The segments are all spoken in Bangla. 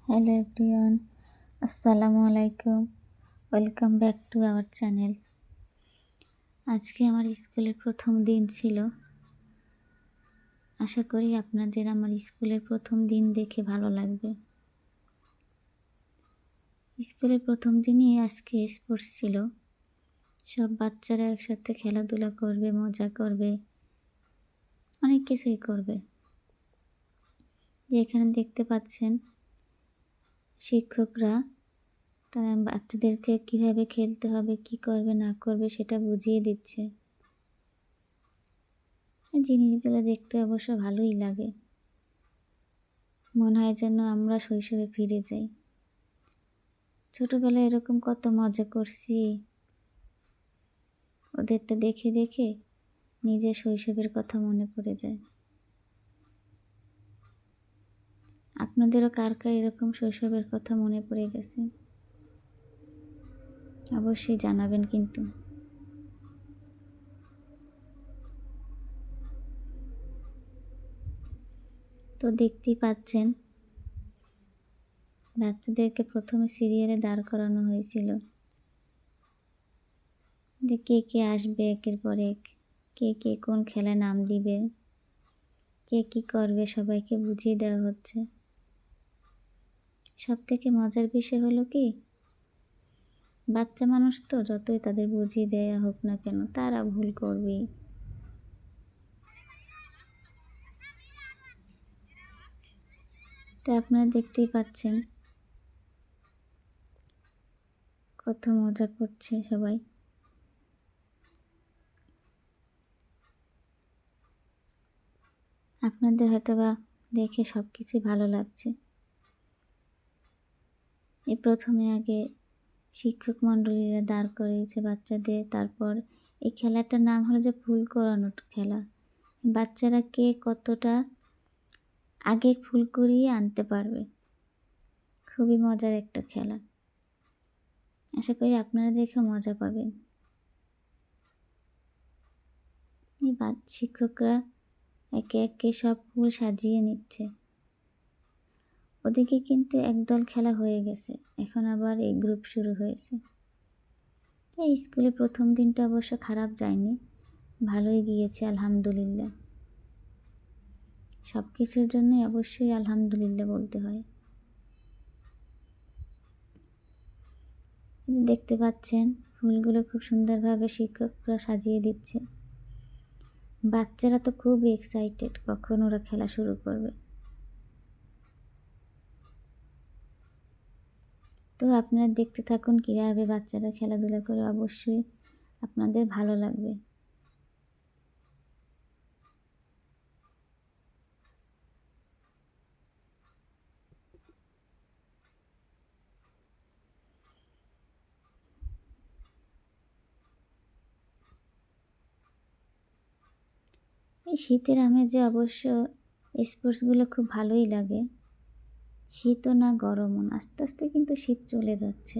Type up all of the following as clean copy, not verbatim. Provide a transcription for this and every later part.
হ্যালো এভরিওয়ান, আসসালামু আলাইকুম। Welcome back to our channel. আজকে আমার স্কুলের প্রথম দিন ছিল। আশা করি আপনাদের আমার স্কুলের প্রথম দিন দেখে ভালো লাগবে। স্কুলের প্রথম দিনই আজকে স্পোর্টস ছিল। সব বাচ্চারা একসাথে খেলাধুলা করবে, মজা করবে, অনেক কিছুই করবে। যে এখানে দেখতে পাচ্ছেন শিক্ষকরা তারা বাচ্চাদেরকে কীভাবে খেলতে হবে, কী করবে না করবে সেটা বুঝিয়ে দিচ্ছে। জিনিসগুলো দেখতে অবশ্য ভালোই লাগে। মনে হয় যেন আমরা শৈশবে ফিরে যাই। ছোটবেলায় এরকম কত মজা করছি, ওদেরটা দেখে দেখে নিজের শৈশবের কথা মনে পড়ে যায়। আপনাদেরও কার কার এরকম শৈশবের কথা মনে পড়ে গেছে অবশ্যই জানাবেন কিন্তু। তো দেখতেই পাচ্ছেন বাচ্চাদেরকে প্রথমে সিরিয়ালে দাঁড় করানো হয়েছিল, যে কে কে আসবে একের পর এক, কে কে কোন খেলায় নাম দিবে, কে কী করবে সবাইকে বুঝিয়ে দেওয়া হচ্ছে। সবথেকে মজার বিষয় হলো কি, বাচ্চা মানুষ তো যতই তাদের বুঝিয়ে দেওয়া হোক না কেন তারা ভুল করবেই। তো আপনারা দেখতেই পাচ্ছেন কত মজা করছে সবাই। আপনাদের হয়তোবা দেখে সব কিছুই ভালো লাগছে। এই প্রথমে আগে শিক্ষক মণ্ডলীরা দাঁড় করিয়েছে বাচ্চাদের, তারপর এই খেলাটার নাম হলো যে ফুল করানোর খেলা। বাচ্চারা কে কতটা আগে ফুল করিয়ে আনতে পারবে, খুবই মজার একটা খেলা। আশা করি আপনারা দেখে মজা পাবেন। এই শিক্ষকরা একে একে সব ফুল সাজিয়ে নিচ্ছে। ওদিকে কিন্তু একদল খেলা হয়ে গেছে, এখন আবার এই গ্রুপ শুরু হয়েছে। এই স্কুলে প্রথম দিনটা অবশ্য খারাপ যায়নি, ভালোই গিয়েছে আলহামদুলিল্লাহ। সব কিছুর জন্যই অবশ্যই আলহামদুলিল্লাহ বলতে হয়। দেখতে পাচ্ছেন ফুলগুলো খুব সুন্দরভাবে শিক্ষকরা সাজিয়ে দিচ্ছে। বাচ্চারা তো খুব এক্সাইটেড কখন ওরা খেলা শুরু করবে। তো আপনারা দেখতে থাকুন কীভাবে বাচ্চারা খেলাধুলা করে, অবশ্যই আপনাদের ভালো লাগবে। এই শীতের আমেজে অবশ্য স্পোর্টসগুলো খুব ভালোই লাগে। শীতও না গরমও না, আস্তে আস্তে কিন্তু শীত চলে যাচ্ছে।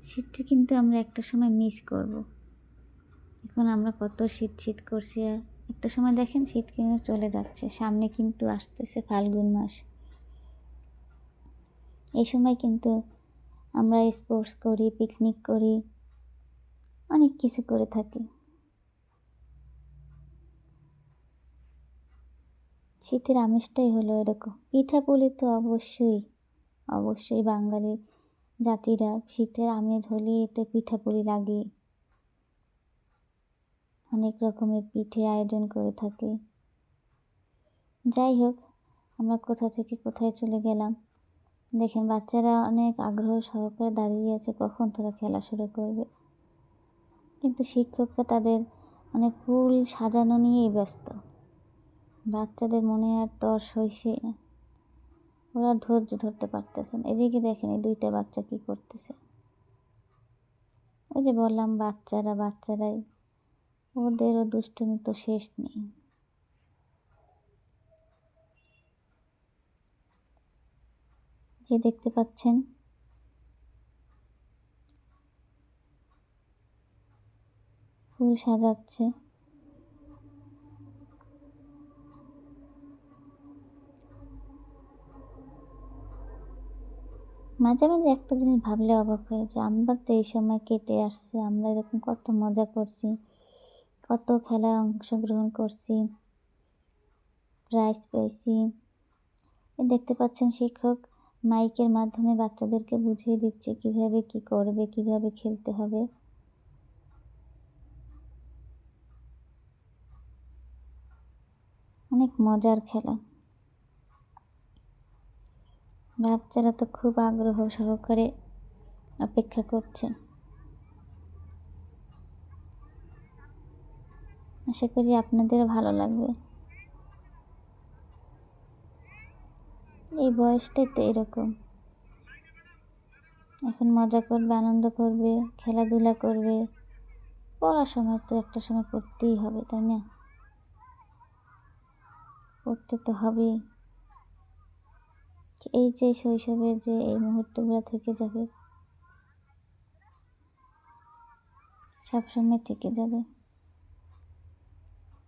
শীতটা কিন্তু আমরা একটা সময় মিস করব। এখন আমরা কত শীত শীত করছি, একটা সময় দেখেন শীত কিন্তু চলে যাচ্ছে। সামনে কিন্তু আসতেছে ফাল্গুন মাস, এই সময় কিন্তু আমরা স্পোর্টস করি, পিকনিক করি, অনেক কিছু করে থাকি। শীতের আমেজটাই হলো এরকম। পিঠাপুলি তো অবশ্যই অবশ্যই বাঙালি জাতিরা শীতের আমেজ হলেই এটা পিঠাপুলি লাগে। অনেক রকমের পিঠে আয়োজন করে থাকে। যাই হোক, আমরা কোথা থেকে কোথায় চলে গেলাম। দেখেন বাচ্চারা অনেক আগ্রহ সহকারে দাঁড়িয়ে আছে কখন তারা খেলা শুরু করবে, কিন্তু শিক্ষকরা তাদের ফুল সাজানো নিয়েই ব্যস্ত। বাচ্চাদের মনে আর তর সইছে না, ওরা ধৈর্য ধরতে পারতেছেন। এদিকে দেখেন এই দুইটা বাচ্চা কি করতেছে। ওই যে বললাম বাচ্চারাই, ওদেরও দুষ্টুমি তো শেষ নেই। যে দেখতে পাচ্ছেন ফুল সাজাচ্ছে। মাঝে মাঝে একটা জিনিস ভাবলে অবাক হয়ে যে আমরা তো এই সময় কেটে আসছে, আমরা এরকম কত মজা করছি, কত খেলায় অংশগ্রহণ করছি, প্রাইজ পেয়েছি। দেখতে পাচ্ছেন শিক্ষক মাইকের মাধ্যমে বাচ্চাদেরকে বুঝিয়ে দিচ্ছে কিভাবে কি করবে, কিভাবে খেলতে হবে। অনেক মজার খেলা। বাচ্চারা তো খুব আগ্রহ সহকারে অপেক্ষা করছে। আশা করি আপনাদেরও ভালো লাগবে। এই বয়সটাই তো এরকম, এখন মজা করবে, আনন্দ করবে, খেলাধুলা করবে। পড়ার সময় তো একটা সময় পড়তেই হবে, তাই না? পড়তে তো হবেই। এই যে শৈশবের যে এই মুহূর্তগুলো থেকে যাবে, সবসময় থেকে যাবে।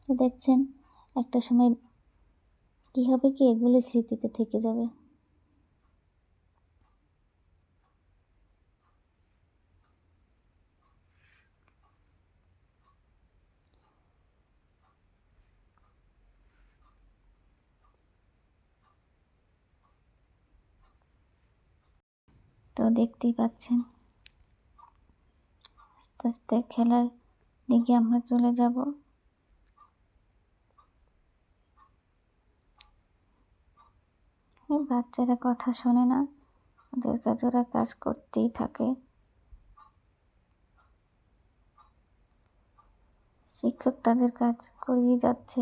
তো দেখছেন একটা সময় কি হবে, কি এগুলো স্মৃতিতে থেকে যাবে। তো দেখতেই পাচ্ছেন আস্তে আস্তে খেলার দিকে আমরা চলে যাব। বাচ্চারা কথা শোনে না, ওদের কাছে ওরা কাজ করতেই থাকে। শিক্ষক তাদের কাজ করিয়ে যাচ্ছে,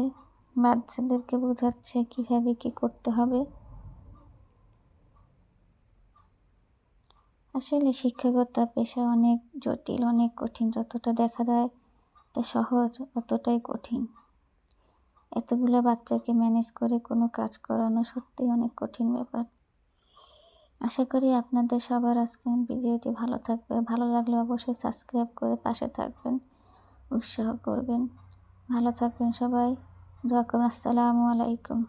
বাচ্চাদেরকে বোঝাচ্ছে কিভাবে কি করতে হবে। আসলে শিক্ষকতা পেশা অনেক জটিল, অনেক কঠিন। যতটা দেখা যায় এটা সহজ, অতটাই কঠিন। এতগুলো বাচ্চাকে ম্যানেজ করে কোনো কাজ করানো সত্যিই অনেক কঠিন ব্যাপার। আশা করি আপনাদের সবার আজকের ভিডিওটি ভালো থাকবে। ভালো লাগলে অবশ্যই সাবস্ক্রাইব করে পাশে থাকবেন, উৎসাহ করবেন। ভালো থাকবেন সবাই, দোয়া করুন। আসসালামু আলাইকুম।